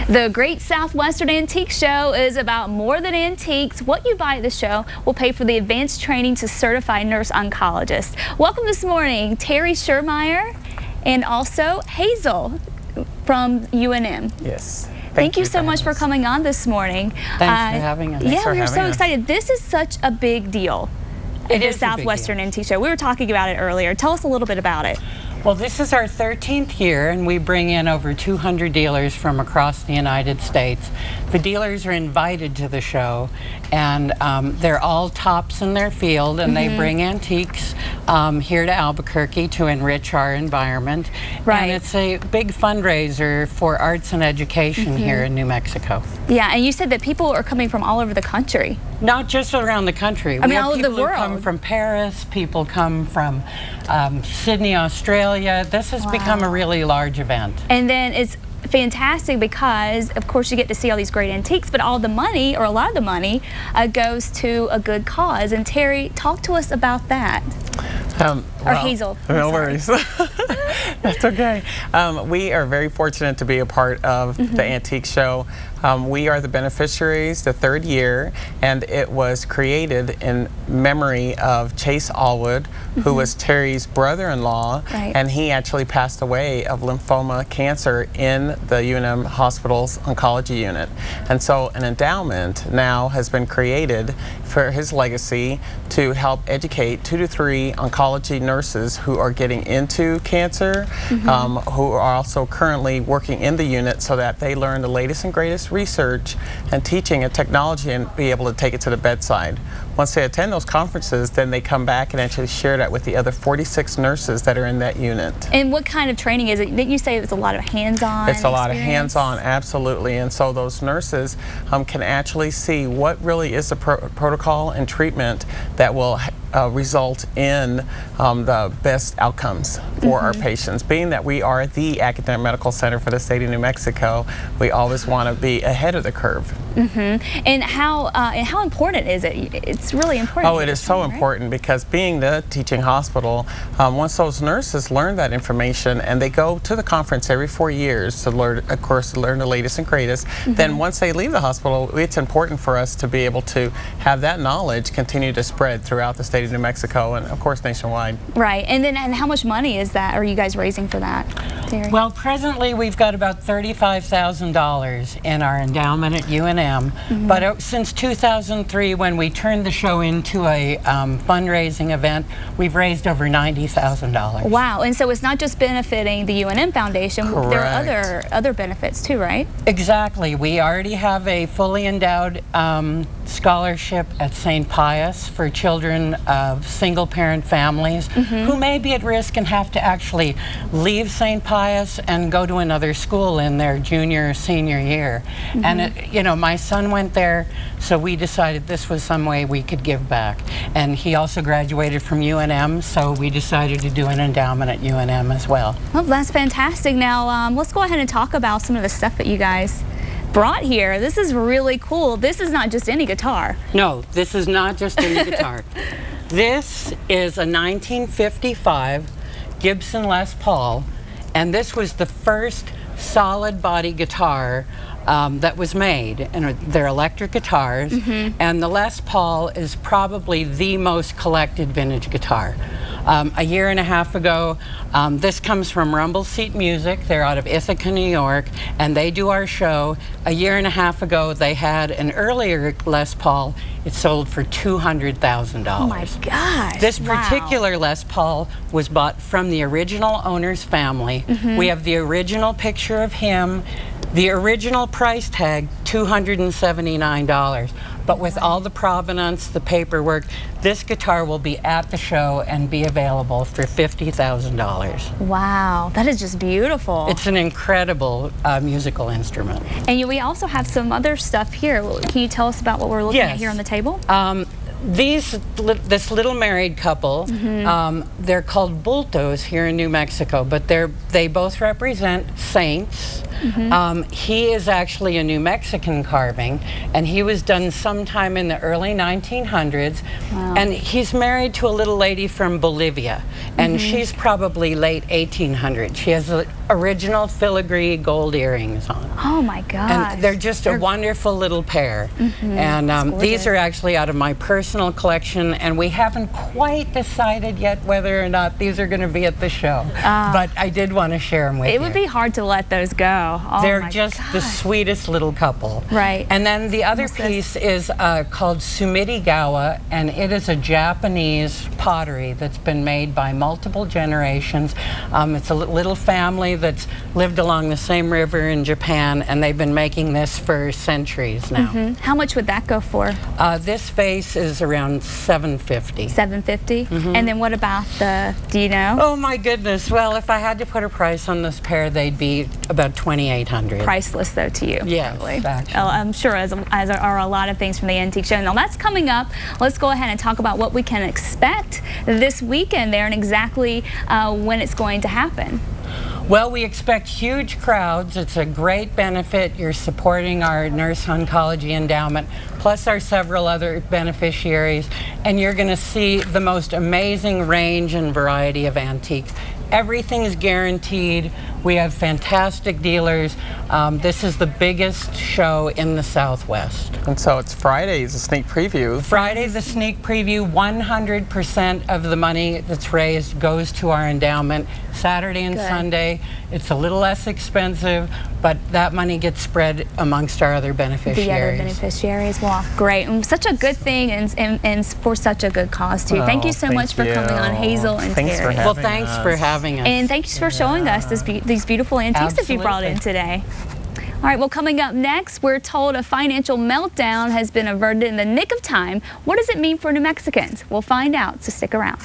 The Great Southwestern Antique Show is about more than antiques. What you buy at the show will pay for the advanced training to certified nurse oncologist. Welcome this morning, Terry Schurmeier and also Hazel from UNM. Yes. Thank you so much for coming on this morning. Thanks for having us. Yeah, we are so excited. This is such a big deal. It is the Southwestern Antique Show. We were talking about it earlier. Tell us a little bit about it. Well, this is our 13th year, and we bring in over 200 dealers from across the United States. The dealers are invited to the show, and they're all tops in their field, and they bring antiques here to Albuquerque to enrich our environment. Right. And it's a big fundraiser for arts and education here in New Mexico. Yeah, and you said that people are coming from all over the country. Not just around the country. I mean, all over the world. People come from Paris, people come from Sydney, Australia. This has become a really large event. And then it's fantastic because, of course, you get to see all these great antiques, but all the money, or a lot of the money, goes to a good cause. And Terry, talk to us about that. Or Hazel. No worries. That's okay. We are very fortunate to be a part of the Antique Show. We are the beneficiaries the third year, and it was created in memory of Chase Allwood, who was Terry's brother-in-law, and he actually passed away of lymphoma cancer in the UNM Hospitals oncology unit. And so an endowment now has been created for his legacy to help educate 2 to 3 oncology nurses who are getting into cancer, who are also currently working in the unit, so that they learn the latest and greatest research and teaching and technology and be able to take it to the bedside. Once they attend those conferences, then they come back and actually share that with the other 46 nurses that are in that unit. And what kind of training is it? Didn't you say it's a lot of hands-on? It's a lot of hands-on, absolutely. And so those nurses can actually see what really is the protocol and treatment that will result in the best outcomes for our patients. Being that we are the academic medical center for the state of New Mexico, we always want to be ahead of the curve. And how important is it? It's really important. Oh, it is so important because being the teaching hospital, once those nurses learn that information and they go to the conference every 4 years to learn, of course, to learn the latest and greatest, then once they leave the hospital, it's important for us to be able to have that knowledge continue to spread throughout the state of New Mexico and, of course, nationwide. Right. And then, and how much money is that? Are you guys raising for that, Terry? Well, presently we've got about $35,000 in our endowment at UNM, but since 2003, when we turned the show into a fundraising event, we've raised over $90,000. Wow. And so it's not just benefiting the UNM Foundation. Correct. There are other benefits too, right? Exactly. We already have a fully endowed scholarship at St. Pius for children of single-parent families who may be at risk and have to actually leave St. Pius and go to another school in their junior or senior year. And you know, my son went there, so we decided this was some way we could give back. And he also graduated from UNM, so we decided to do an endowment at UNM as well. Well, that's fantastic. Now, let's go ahead and talk about some of the stuff that you guys brought here. This is really cool. This is not just any guitar. No, this is not just any guitar. This is a 1955 Gibson Les Paul, and this was the first solid body guitar that was made, and they're electric guitars, and the Les Paul is probably the most collected vintage guitar. A year and a half ago, this comes from Rumble Seat Music. They're out of Ithaca, New York, and they do our show. A year and a half ago, they had an earlier Les Paul. It sold for $200,000. Oh my gosh. This particular Les Paul was bought from the original owner's family. We have the original picture of him. The original price tag, $279. But with all the provenance, the paperwork, this guitar will be at the show and be available for $50,000. Wow, that is just beautiful. It's an incredible musical instrument. And we also have some other stuff here. Can you tell us about what we're looking at here on the table? This little married couple, they're called bultos here in New Mexico, but they both represent saints. He is actually a New Mexican carving, and he was done sometime in the early 1900s. And he's married to a little lady from Bolivia, and she's probably late 1800s. She has original filigree gold earrings on. Oh my gosh. And they're just a wonderful little pair. And these are actually out of my personal collection, and we haven't quite decided yet whether or not these are going to be at the show. But I did want to share them with you. It would be hard to let those go. Oh, they're just the sweetest little couple. Right. And then the other piece is called Sumitigawa, and it is a Japanese pottery that's been made by multiple generations. It's a little family that's lived along the same river in Japan, and they've been making this for centuries now. How much would that go for? This vase is around $750. $750? And then what about the, do you know? Oh my goodness. Well, if I had to put a price on this pair, they'd be about $2,800. Priceless though to you. Yes, actually. I'm sure as are a lot of things from the Antique Show. Now that's coming up. Let's go ahead and talk about what we can expect this weekend there and exactly when it's going to happen. Well, we expect huge crowds. It's a great benefit. You're supporting our Nurse Oncology Endowment, plus our several other beneficiaries, and you're going to see the most amazing range and variety of antiques. Everything is guaranteed. We have fantastic dealers. This is the biggest show in the Southwest. And so it's Friday's a sneak preview. Friday, the sneak preview, 100% of the money that's raised goes to our endowment. Saturday and Sunday, it's a little less expensive, but that money gets spread amongst our other beneficiaries. The other beneficiaries. Well, great. And such a good thing and for such a good cause, too. Thank you so much for coming on, Hazel and Terry. Well, thanks for having us. And thanks for showing us these beautiful antiques that you brought in today. All right, well, coming up next, we're told a financial meltdown has been averted in the nick of time. What does it mean for New Mexicans? We'll find out, so stick around.